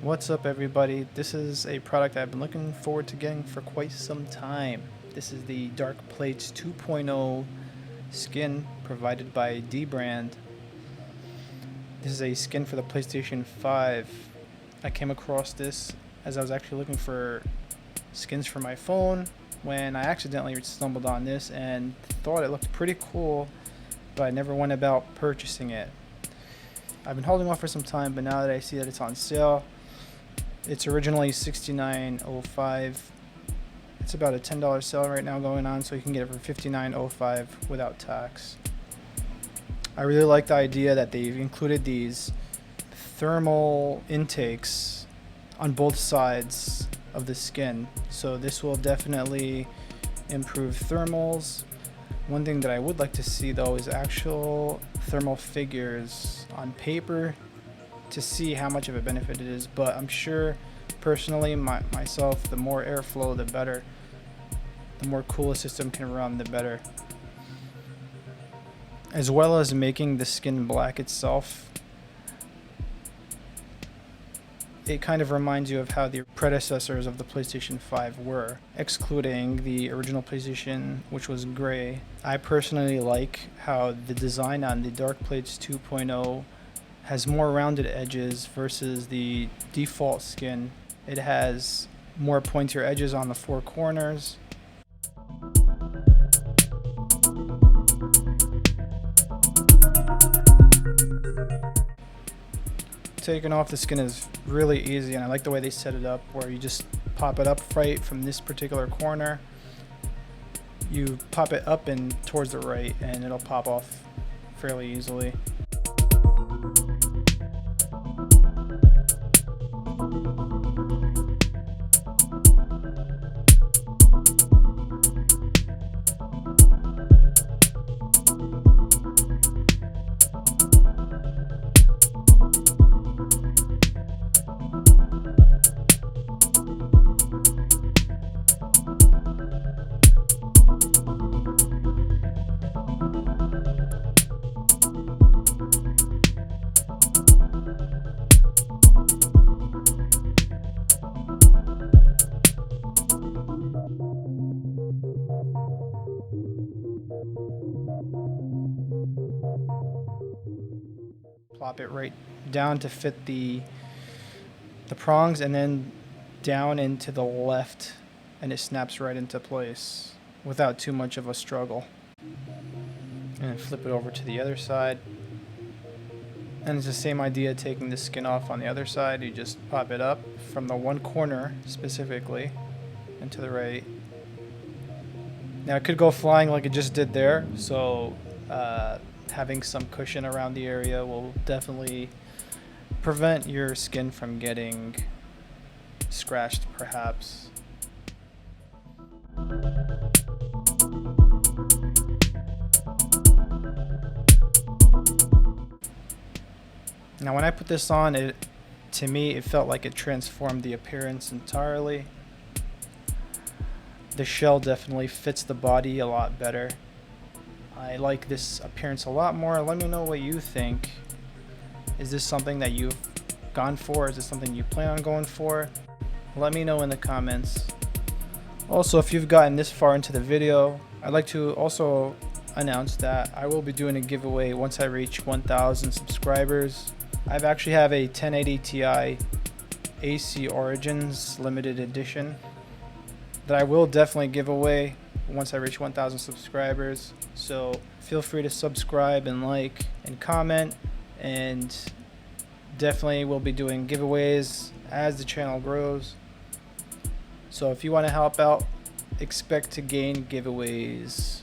What's up, everybody? This is a product I've been looking forward to getting for quite some time. This is the Dark Plates 2.0 skin provided by D-Brand. This is a skin for the PlayStation 5. I came across this as I was actually looking for skins for my phone when I accidentally stumbled on this and thought it looked pretty cool, but I never went about purchasing it. I've been holding off for some time, but now that I see that it's on sale, it's originally $69.05. It's about a $10 sale right now going on, so you can get it for $59.05 without tax. I really like the idea that they've included these thermal intakes on both sides of the skin, so this will definitely improve thermals. One thing that I would like to see though is actual thermal figures on paper to see how much of a benefit it is, but I'm sure personally myself, the more airflow the better, the more cool a system can run the better, as well as making the skin black itself. It kind of reminds you of how the predecessors of the PlayStation 5 were, excluding the original PlayStation, which was gray. I personally like how the design on the Dark Plates 2.0 has more rounded edges versus the default skin. It has more pointier edges on the four corners. Taking off the skin is really easy, and I like the way they set it up where you just pop it up right from this particular corner. You pop it up and towards the right and it'll pop off fairly easily. Plop it right down to fit the prongs, and then down into the left, and it snaps right into place without too much of a struggle. And flip it over to the other side, and it's the same idea, taking the skin off on the other side. You just pop it up from the one corner specifically and to the right. Now it could go flying like it just did there, so having some cushion around the area will definitely prevent your skin from getting scratched, perhaps. Now when I put this on, to me it felt like it transformed the appearance entirely. The shell definitely fits the body a lot better. I like this appearance a lot more. Let me know what you think. Is this something that you've gone for? Is this something you plan on going for? Let me know in the comments. Also, if you've gotten this far into the video, I'd like to also announce that I will be doing a giveaway once I reach 1,000 subscribers. I actually have a 1080 Ti AC Origins limited edition that I will definitely give away once I reach 1,000 subscribers. So feel free to subscribe and like and comment, and definitely we'll be doing giveaways as the channel grows. So if you want to help out, expect to gain giveaways.